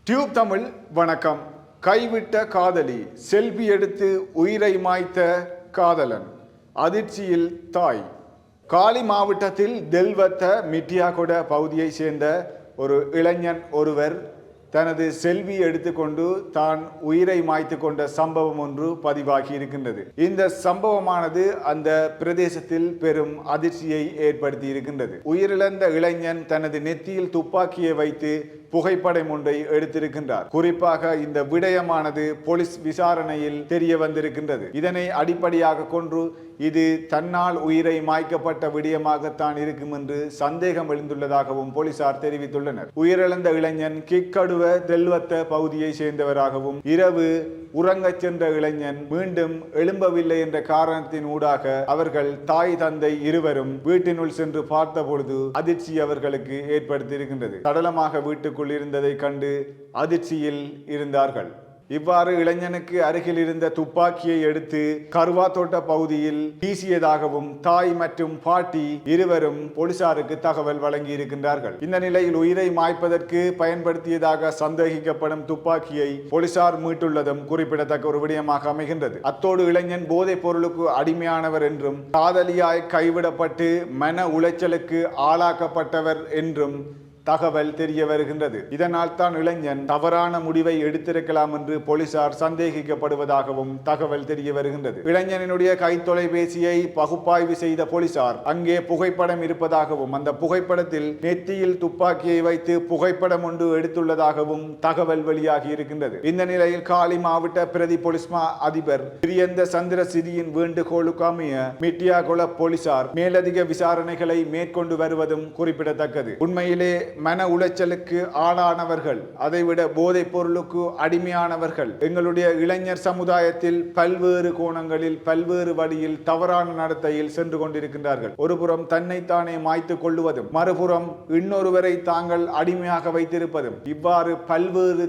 Tube Tamil வணக்கம். கைவிட்ட காதலி, செல்ஃபி எடுத்து உயிரை மாய்த்த காதலன், அதிர்ச்சியில் தாய். காலி மாவட்டத்தில் தெல்வத்த மிட்டியாகொட பகுதியை சேர்ந்த ஒரு இளைஞன் ஒருவர் தனது செல்வி எடுத்துக்கொண்டு தான் உயிரை மாய்த்து கொண்ட சம்பவம் ஒன்று பதிவாகி இருக்கின்றது. இந்த சம்பவமானது அந்த பிரதேசத்தில் பெரும் அதிர்ச்சியை ஏற்படுத்தி இருக்கின்றது. உயிரிழந்த இளைஞன் தனது நெத்தியில் துப்பாக்கியை வைத்து புகைப்படம் ஒன்றை எடுத்திருக்கின்றார். குறிப்பாக இந்த விடயமானது போலீஸ் விசாரணையில் தெரிய வந்திருக்கின்றது. இதனை அடிப்படையாக கொண்டு இது தன்னால் உயிரை மாய்க்கப்பட்ட விடயமாகத்தான் இருக்கும் என்று சந்தேகம் எழுந்துள்ளதாகவும் போலீசார் தெரிவித்துள்ளனர். உயிரிழந்த இளைஞன் கிக்கடுவ தெல்வத்த பகுதியை சேர்ந்தவராகவும் இரவு உறங்கச் சென்ற இளைஞன் மீண்டும் எழும்பவில்லை என்ற காரணத்தின் ஊடாக அவர்கள் தாய் தந்தை இருவரும் வீட்டினுள் சென்று பார்த்த பொழுது அதிர்ச்சி அவர்களுக்கு ஏற்படுத்தியிருக்கின்றது. சடலமாக வீட்டுக்குள் இருந்ததை கண்டு அதிர்ச்சியில் இருந்தார்கள். இவ்வாறு இளைஞனுக்கு அருகில் இருந்த துப்பாக்கியை எடுத்து கருவாத்தோட்ட பகுதியில் வீசியதாகவும் தாய் மற்றும் பாட்டி இருவரும் போலீசாருக்கு தகவல் வழங்கி இருக்கின்றார்கள். இந்த நிலையில் உயிரை மாய்ப்பதற்கு பயன்படுத்தியதாக சந்தேகிக்கப்படும் துப்பாக்கியை போலீசார் மீட்டுள்ளதும் குறிப்பிடத்தக்க ஒரு விடயமாக அமைகின்றது. அத்தோடு இளைஞன் போதைப் பொருளுக்கு அடிமையானவர் என்றும் காதலியாய் கைவிடப்பட்டு மன உளைச்சலுக்கு ஆளாக்கப்பட்டவர் என்றும் தகவல் தெரிய வருகின்றது. இதனால் தான் இளைஞன் தவறான முடிவை எடுத்திருக்கலாம் என்று போலீசார் சந்தேகிக்கப்படுவதாகவும் தகவல் தெரிய வருகின்றது. இளைஞனுடைய கைத்தொலைபேசியை பகுப்பாய்வு செய்த போலீசார் அங்கே புகைப்படம் இருப்பதாகவும் அந்த புகைப்படத்தில் நெத்தியில் துப்பாக்கியை வைத்து புகைப்படம் ஒன்று எடுத்துள்ளதாகவும் தகவல் வெளியாகி இருக்கின்றது. இந்த நிலையில் காலி மாவட்ட பிரதி போலீஸ் மா அதிபர் பிரியந்த சந்திரசிறியின் வேண்டுகோளுக்கு அமைய மிட்டியாகொல போலீசார் மேலதிக விசாரணைகளை மேற்கொண்டு வருவதும் குறிப்பிடத்தக்கது. உண்மையிலே மன உளைச்சலுக்கு ஆளானவர்கள், அதைவிட போதைப் பொருளுக்கு அடிமையானவர்கள் எங்களுடைய இளைஞர் சமுதாயத்தில் பல்வேறு கோணங்களில் பல்வேறு வழியில் தவறான நடத்தையில் சென்று கொண்டிருக்கின்றார்கள். ஒருபுறம் தன்னைத்தானே மாய்த்து கொள்ளுவதும், மறுபுறம் இன்னொருவரை தாங்கள் அடிமையாக வைத்திருப்பதும், இவ்வாறு பல்வேறு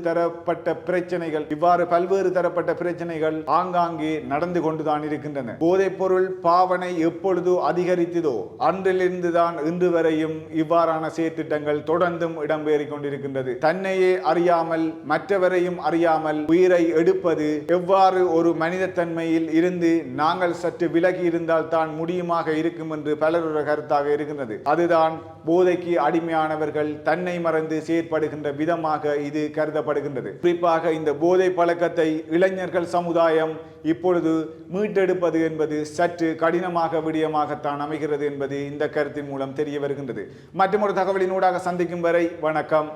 தரப்பட்ட பிரச்சனைகள் ஆங்காங்கே நடந்து கொண்டுதான் இருக்கின்றன. போதைப் பொருள் பாவனை எப்பொழுது அதிகரித்ததோ அன்றிலிருந்துதான் இன்று வரையும் இவ்வாறான செயற்திட்டங்கள் தொடர்ந்தும் இடம்பெறிக் கொண்டிருக்கின்றது. தன்னையே அறியாமல் மற்றவரையும் அறியாமல் உயிரை எடுப்பது எவ்வாறு ஒரு மனித தன்மையில் இருந்து நாங்கள் சற்று விலகி இருந்தால் தான் முடியுமாக இருக்கும் என்று பலருடைய கருத்தாக இருக்கின்றது. அதுதான் போதைக்கு அடிமையானவர்கள் தன்னை மறந்து செயற்படுகின்ற விதமாக இது கருதப்படுகின்றது. குறிப்பாக இந்த போதை பழக்கத்தை இளைஞர்கள் சமுதாயம் இப்பொழுது மீட்டெடுப்பது என்பது சற்று கடினமாக விடயமாகத்தான் அமைகிறது என்பது இந்த கருத்தின் மூலம் தெரிய வருகின்றது. மற்றொரு தகவலினூடாக சந்திக்கும் வரை வணக்கம்.